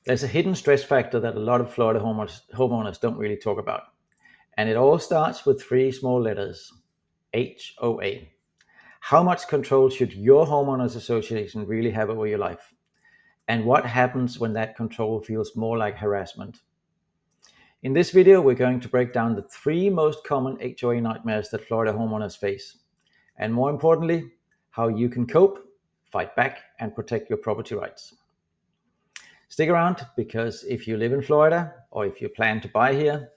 There's a hidden stress factor that a lot of Florida homeowners don't really talk about. And it all starts with three small letters, HOA. How much control should your homeowners association really have over your life? And what happens when that control feels more like harassment? In this video, we're going to break down the three most common HOA nightmares that Florida homeowners face. And more importantly, how you can cope, fight back, and protect your property rights. Stick around, because if you live in Florida or if you plan to buy here,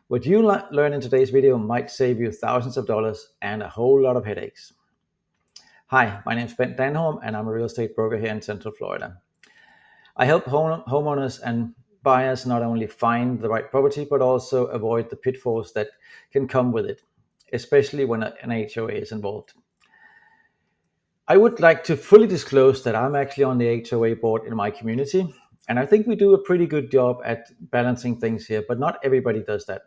what you learn in today's video might save you thousands of dollars and a whole lot of headaches. Hi, my name is Ben Danholm, and I'm a real estate broker here in Central Florida. I help homeowners and buyers not only find the right property, but also avoid the pitfalls that can come with it, especially when an HOA is involved. I would like to fully disclose that I'm actually on the HOA board in my community, and I think we do a pretty good job at balancing things here, but not everybody does that.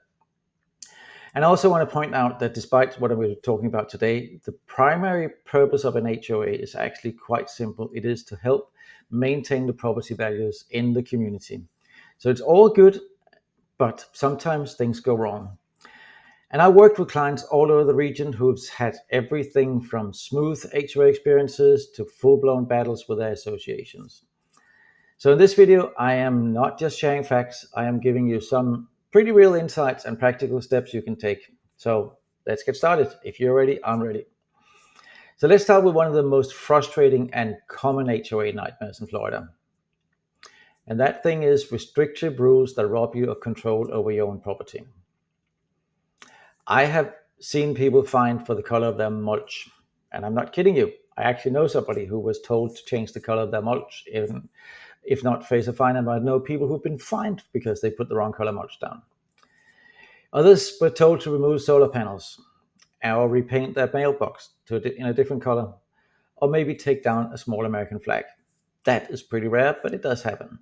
And I also want to point out that despite what we're talking about today, the primary purpose of an HOA is actually quite simple. It is to help maintain the property values in the community. So it's all good, but sometimes things go wrong. And I worked with clients all over the region who've had everything from smooth HOA experiences to full-blown battles with their associations. So in this video, I am not just sharing facts, I am giving you some pretty real insights and practical steps you can take. So let's get started. If you're ready, I'm ready. So let's start with one of the most frustrating and common HOA nightmares in Florida. And that thing is restrictive rules that rob you of control over your own property. I have seen people fined for the color of their mulch, and I'm not kidding you. I actually know somebody who was told to change the color of their mulch, if not face a fine. And I know people who've been fined because they put the wrong color mulch down. Others were told to remove solar panels or repaint their mailbox in a different color, or maybe take down a small American flag. That is pretty rare, but it does happen.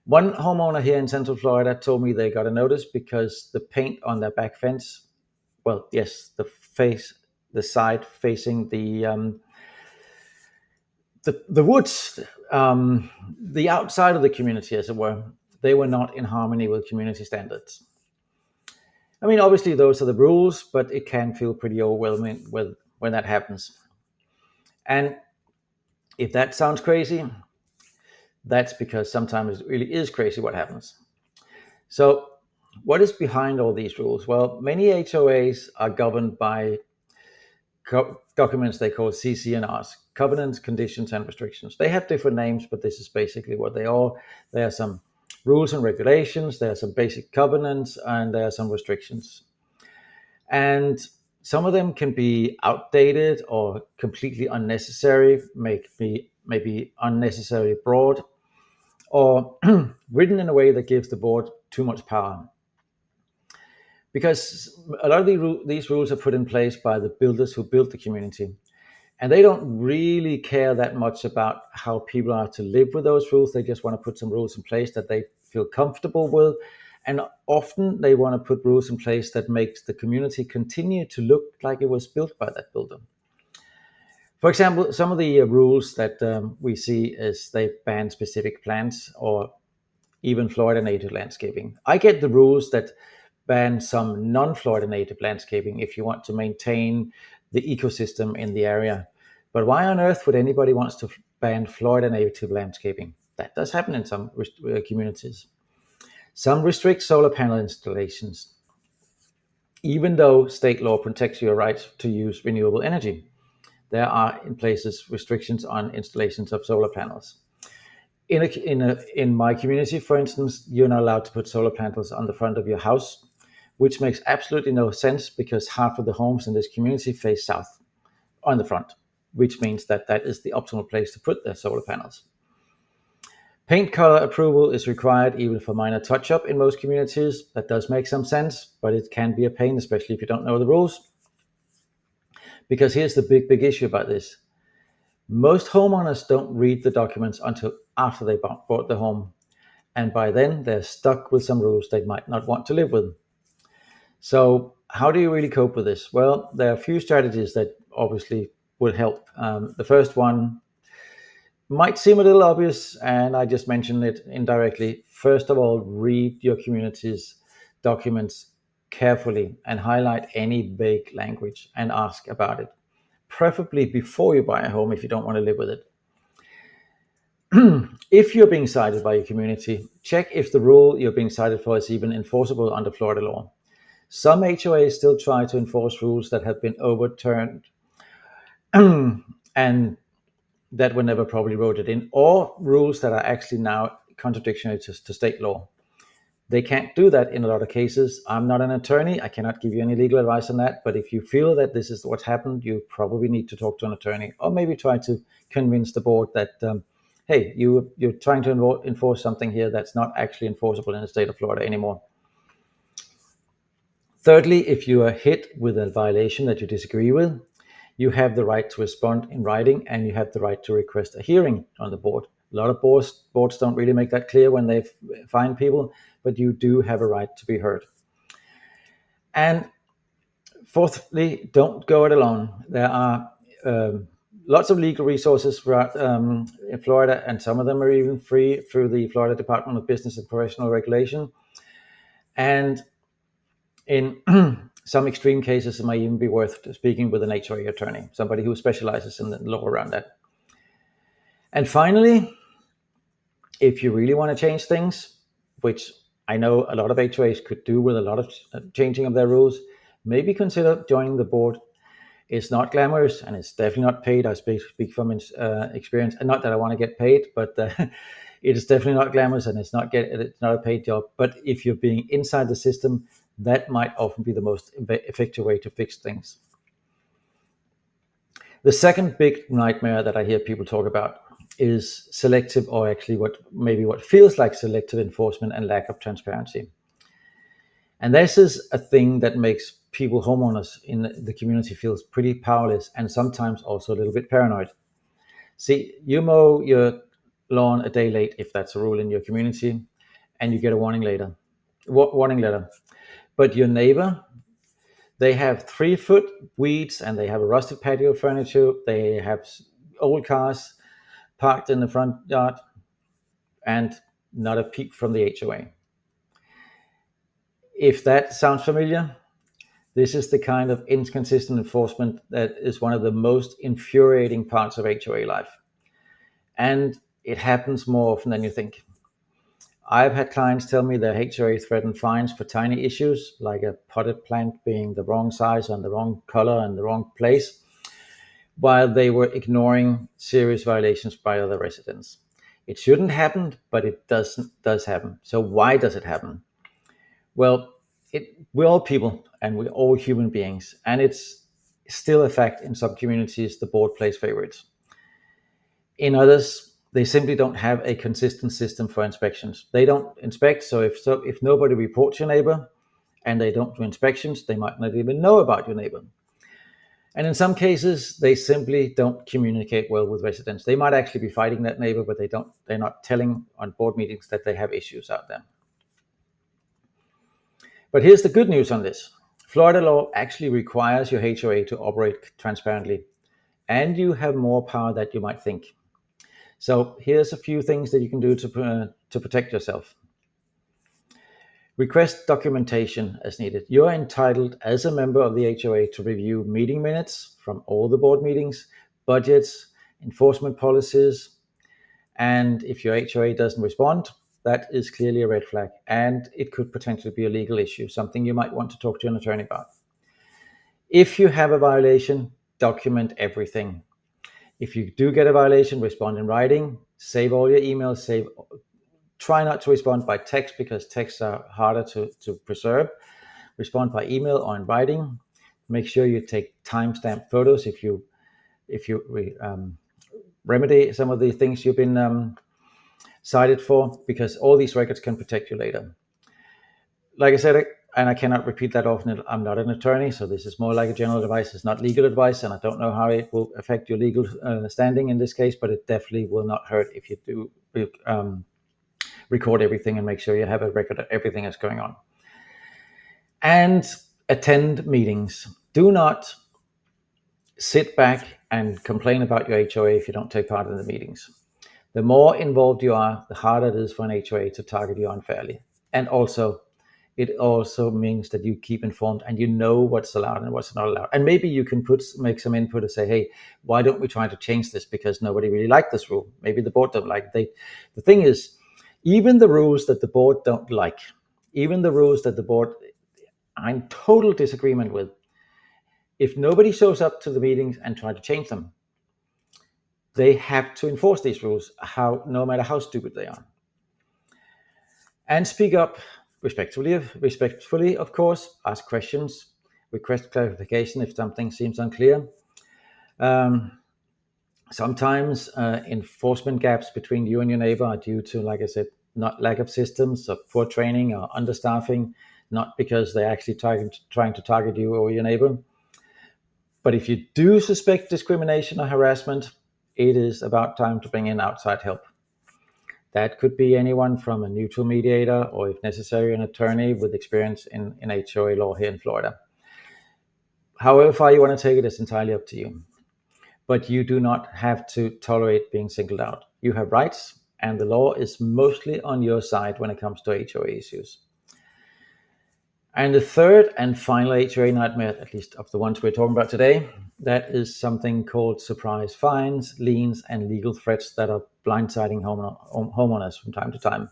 One homeowner here in Central Florida told me they got a notice because the paint on their back fence, well, yes, the side facing the woods, the outside of the community, as it were, they were not in harmony with community standards. I mean, obviously those are the rules, but it can feel pretty overwhelming when that happens. And if that sounds crazy, that's because sometimes it really is crazy what happens. So what is behind all these rules? Well, many HOAs are governed by documents they call CC&Rs, covenants, conditions, and restrictions. They have different names, but this is basically what they are. There are some rules and regulations, there are some basic covenants, and there are some restrictions. And some of them can be outdated or completely unnecessary, maybe unnecessarily broad, or written in a way that gives the board too much power. Because a lot of these rules are put in place by the builders who built the community. And they don't really care that much about how people are to live with those rules. They just want to put some rules in place that they feel comfortable with. And often they want to put rules in place that makes the community continue to look like it was built by that builder. For example, some of the rules that we see is they ban specific plants or even Florida native landscaping. I get the rules that ban some non-Florida native landscaping if you want to maintain the ecosystem in the area. But why on earth would anybody want to ban Florida native landscaping? That does happen in some communities. Some restrict solar panel installations, even though state law protects your right to use renewable energy. There are in places restrictions on installations of solar panels. In my community, for instance, you're not allowed to put solar panels on the front of your house, which makes absolutely no sense because half of the homes in this community face south on the front, which means that that is the optimal place to put their solar panels. Paint color approval is required even for minor touch-up in most communities. That does make some sense, but it can be a pain, especially if you don't know the rules. Because here's the big issue about this. Most homeowners don't read the documents until after they bought the home. And by then, they're stuck with some rules they might not want to live with. So how do you really cope with this? Well, there are a few strategies that obviously would help. The first one Might seem a little obvious, and I just mentioned it indirectly. First of all, read your community's documents carefully and highlight any vague language and ask about it, preferably before you buy a home if you don't want to live with it. If you're being cited by your community, check if the rule you're being cited for is even enforceable under Florida law. Some HOAs still try to enforce rules that have been overturned and that were never probably voted in, or rules that are actually now contradictory to state law. They can't do that in a lot of cases. I'm not an attorney. I cannot give you any legal advice on that. But if you feel that this is what's happened, you probably need to talk to an attorney, or maybe try to convince the board that, hey, you're trying to enforce something here that's not actually enforceable in the state of Florida anymore. Thirdly, if you are hit with a violation that you disagree with, you have the right to respond in writing, and you have the right to request a hearing on the board. A lot of boards don't really make that clear when they find people, but you do have a right to be heard. And fourthly, don't go it alone. There are lots of legal resources throughout in Florida, and some of them are even free through the Florida Department of Business and Professional Regulation. And in some extreme cases, it might even be worth speaking with an HOA attorney, somebody who specializes in the law around that. And finally, if you really want to change things, which I know a lot of HOAs could do with a lot of changing of their rules, maybe consider joining the board. It's not glamorous, and it's definitely not paid. I speak from experience, and not that I want to get paid, but it is definitely not glamorous, and it's not a paid job. But if you're being inside the system, that might often be the most effective way to fix things. The second big nightmare that I hear people talk about is selective, or actually what feels like selective enforcement and lack of transparency. And this is a thing that makes people, homeowners in the community, feels pretty powerless and sometimes also a little bit paranoid. See, you mow your lawn a day late, if that's a rule in your community, and you get a warning letter. But your neighbor, they have 3-foot weeds, and they have a rusted patio furniture. They have old cars parked in the front yard, and not a peep from the HOA. If that sounds familiar, this is the kind of inconsistent enforcement that is one of the most infuriating parts of HOA life. And it happens more often than you think. I've had clients tell me their HOA threatened fines for tiny issues, like a potted plant being the wrong size and the wrong color and the wrong place, while they were ignoring serious violations by other residents. It shouldn't happen, but it does happen. So why does it happen? Well, we're all people, and we're all human beings, and it's still a fact in some communities the board plays favorites. In others, they simply don't have a consistent system for inspections. They don't inspect, so if nobody reports your neighbor and they don't do inspections, they might not even know about your neighbor. And in some cases, they simply don't communicate well with residents. They might actually be fighting that neighbor, but they're not telling on board meetings that they have issues out there. But here's the good news on this. Florida law actually requires your HOA to operate transparently, and you have more power than you might think. So here's a few things that you can do to protect yourself. Request documentation as needed. You're entitled as a member of the HOA to review meeting minutes from all the board meetings, budgets, enforcement policies, and if your HOA doesn't respond, that is clearly a red flag, and it could potentially be a legal issue, something you might want to talk to an attorney about. If you have a violation, document everything. If you do get a violation, respond in writing, save all your emails, try not to respond by text because texts are harder to preserve. Respond by email or in writing. Make sure you take timestamp photos if you remedy some of the things you've been cited for, because all these records can protect you later. Like I said, and I cannot repeat that often, I'm not an attorney, so this is more like a general advice. It's not legal advice, and I don't know how it will affect your legal standing in this case, but it definitely will not hurt if you do record everything and make sure you have a record of everything that's going on. And attend meetings. Do not sit back and complain about your HOA if you don't take part in the meetings. The more involved you are, the harder it is for an HOA to target you unfairly. And also, it also means that you keep informed and you know what's allowed and what's not allowed. And maybe you can make some input and say, hey, why don't we try to change this? Because nobody really liked this rule. Maybe the board don't like it. The thing is, even the rules that the board don't like, even the rules that the board are in total disagreement with, if nobody shows up to the meetings and try to change them, they have to enforce these rules, no matter how stupid they are. And speak up respectfully, of course. Ask questions, request clarification if something seems unclear. Sometimes enforcement gaps between you and your neighbor are due to, like I said, not lack of systems, or poor training, or understaffing, not because they're actually trying to target you or your neighbor. But if you do suspect discrimination or harassment, it is about time to bring in outside help. That could be anyone from a neutral mediator, or if necessary, an attorney with experience in HOA law here in Florida. However far you want to take it is entirely up to you. But you do not have to tolerate being singled out. You have rights, and the law is mostly on your side when it comes to HOA issues. And the third and final HOA nightmare, at least of the ones we're talking about today, that is something called surprise fines, liens, and legal threats that are blindsiding homeowners from time to time.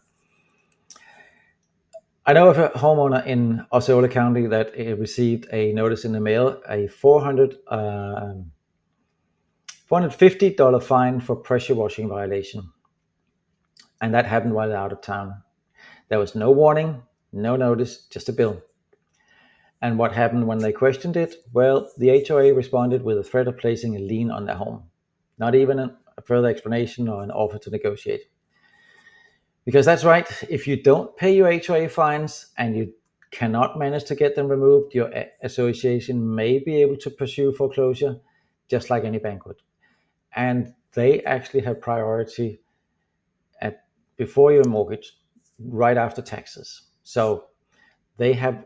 I know of a homeowner in Osceola County that received a notice in the mail, a $450 fine for pressure washing violation. And that happened while out of town. There was no warning, no notice, just a bill. And what happened when they questioned it? Well, the HOA responded with a threat of placing a lien on their home. Not even a further explanation or an offer to negotiate. Because that's right, if you don't pay your HOA fines and you cannot manage to get them removed, your association may be able to pursue foreclosure, just like any bank would. And they actually have priority before your mortgage, right after taxes. So they have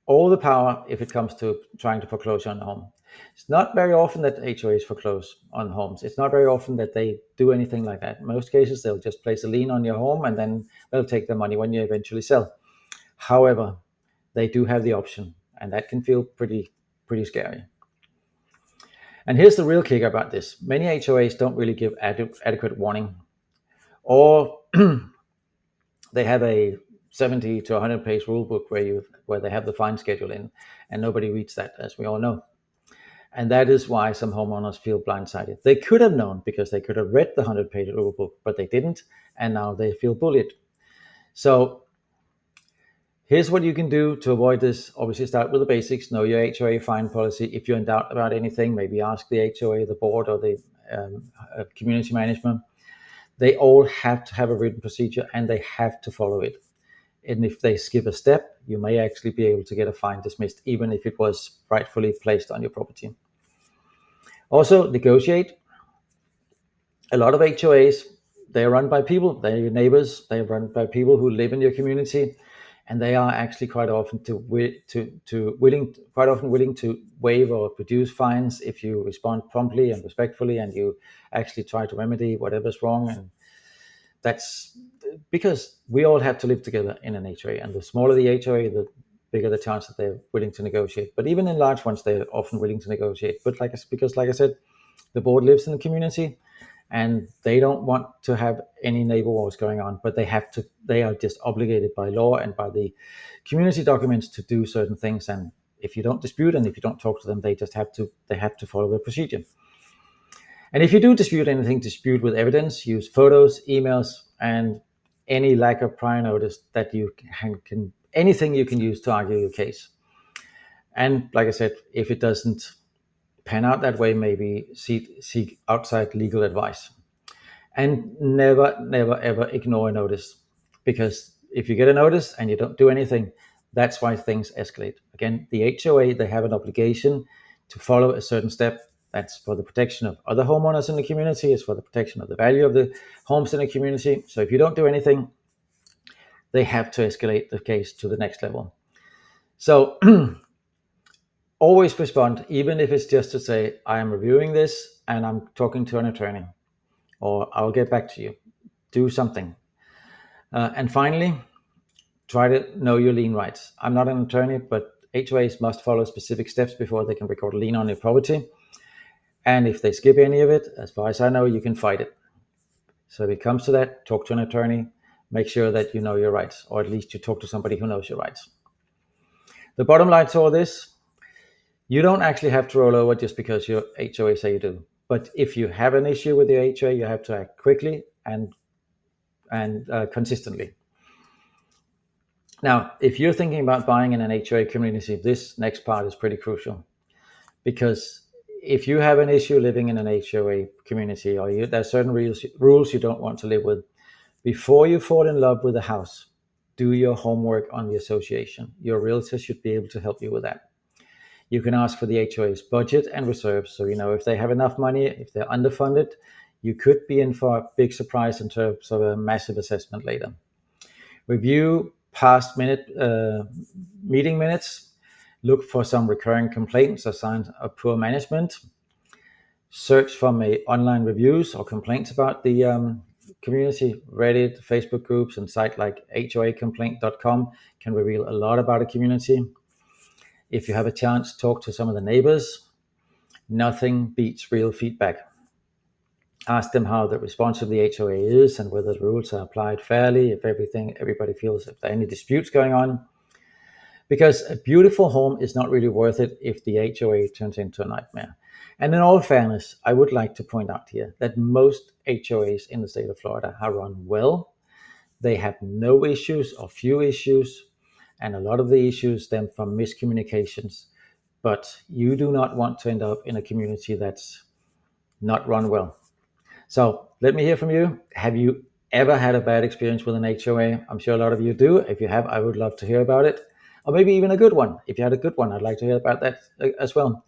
all the power if it comes to trying to foreclose on a home. It's not very often that HOAs foreclose on homes. It's not very often that they do anything like that. In most cases, they'll just place a lien on your home and then they'll take the money when you eventually sell. However, they do have the option, and that can feel pretty scary. And here's the real kicker about this. Many HOAs don't really give adequate warning, or they have a 70 to 100 page rule book where they have the fine schedule in, and nobody reads that, as we all know. And that is why some homeowners feel blindsided. They could have known, because they could have read the 100-page rule book, but they didn't, and now they feel bullied. So here's what you can do to avoid this. Obviously, start with the basics. Know your HOA fine policy. If you're in doubt about anything, maybe ask the HOA, the board, or the community management. They all have to have a written procedure, and they have to follow it. And if they skip a step, you may actually be able to get a fine dismissed, even if it was rightfully placed on your property. Also, negotiate. A lot of HOAs, they are run by people, they're your neighbors, they're run by people who live in your community, and they are actually quite often willing to waive or reduce fines if you respond promptly and respectfully, and you actually try to remedy whatever's wrong. And that's because we all have to live together in an HOA, and the smaller the HOA, the bigger the chance that they're willing to negotiate. But even in large ones, they're often willing to negotiate. But because like I said, the board lives in the community, and they don't want to have any neighbor wars going on, but they are just obligated by law and by the community documents to do certain things. And if you don't dispute, and if you don't talk to them, they have to follow the procedure. And if you do dispute with evidence, use photos, emails, and any lack of prior notice that you can anything you can use to argue your case. And like I said, if it doesn't pan out that way, maybe seek outside legal advice. And never, ever ignore a notice, because if you get a notice and you don't do anything, that's why things escalate. Again, the HOA, they have an obligation to follow a certain step. That's for the protection of other homeowners in the community. It's for the protection of the value of the homes in the community. So if you don't do anything, they have to escalate the case to the next level. So always respond, even if it's just to say, I am reviewing this and I'm talking to an attorney, or I'll get back to you. Do something. And finally, try to know your lien rights. I'm not an attorney, but HOAs must follow specific steps before they can record a lien on your property. And if they skip any of it, as far as I know, you can fight it. So if it comes to that, talk to an attorney, make sure that you know your rights, or at least you talk to somebody who knows your rights. The bottom line to all this, you don't actually have to roll over just because your HOA say you do. But if you have an issue with your HOA, you have to act quickly and consistently. Now, if you're thinking about buying in an HOA community, this next part is pretty crucial, because if you have an issue living in an HOA community, or there's certain rules you don't want to live with, before you fall in love with a house, do your homework on the association. Your realtor should be able to help you with that. You can ask for the HOA's budget and reserves, so you know if they have enough money. If they're underfunded, you could be in for a big surprise in terms of a massive assessment later. Review past meeting minutes. Look for some recurring complaints or signs of poor management. Search for online reviews or complaints about the community. Reddit, Facebook groups, and sites like HOAcomplaint.com can reveal a lot about a community. If you have a chance, talk to some of the neighbors. Nothing beats real feedback. Ask them how the response of the HOA is and whether the rules are applied fairly, if everybody feels if there are any disputes going on. Because a beautiful home is not really worth it if the HOA turns into a nightmare. And in all fairness, I would like to point out here that most HOAs in the state of Florida are run well. They have no issues or few issues, and a lot of the issues stem from miscommunications. But you do not want to end up in a community that's not run well. So let me hear from you. Have you ever had a bad experience with an HOA? I'm sure a lot of you do. If you have, I would love to hear about it. Or maybe even a good one. If you had a good one, I'd like to hear about that as well.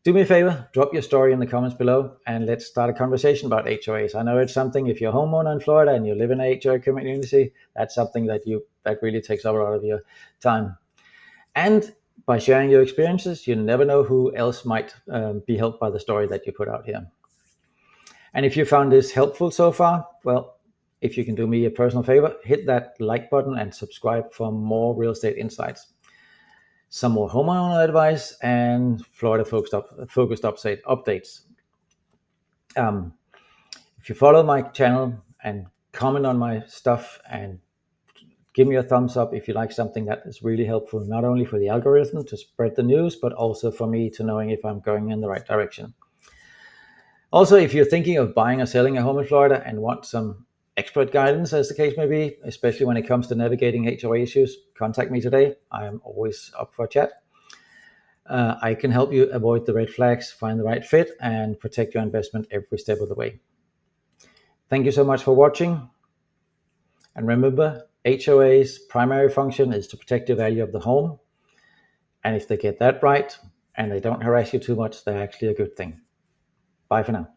Do me a favor, drop your story in the comments below, and let's start a conversation about HOAs. I know it's something, if you're a homeowner in Florida and you live in a HOA community, that's something that really takes up a lot of your time. And by sharing your experiences, you never know who else might be helped by the story that you put out here. And if you found this helpful so far, well, if you can do me a personal favor, hit that like button and subscribe for more real estate insights, some more homeowner advice, and Florida focused updates. If you follow my channel and comment on my stuff and give me a thumbs up if you like something, that is really helpful, not only for the algorithm to spread the news, but also for me to knowing if I'm going in the right direction. Also, if you're thinking of buying or selling a home in Florida and want some expert guidance, as the case may be, especially when it comes to navigating HOA issues, contact me today. I am always up for a chat. I can help you avoid the red flags, find the right fit, and protect your investment every step of the way. Thank you so much for watching. And remember, HOA's primary function is to protect the value of the home. And if they get that right and they don't harass you too much, they're actually a good thing. Bye for now.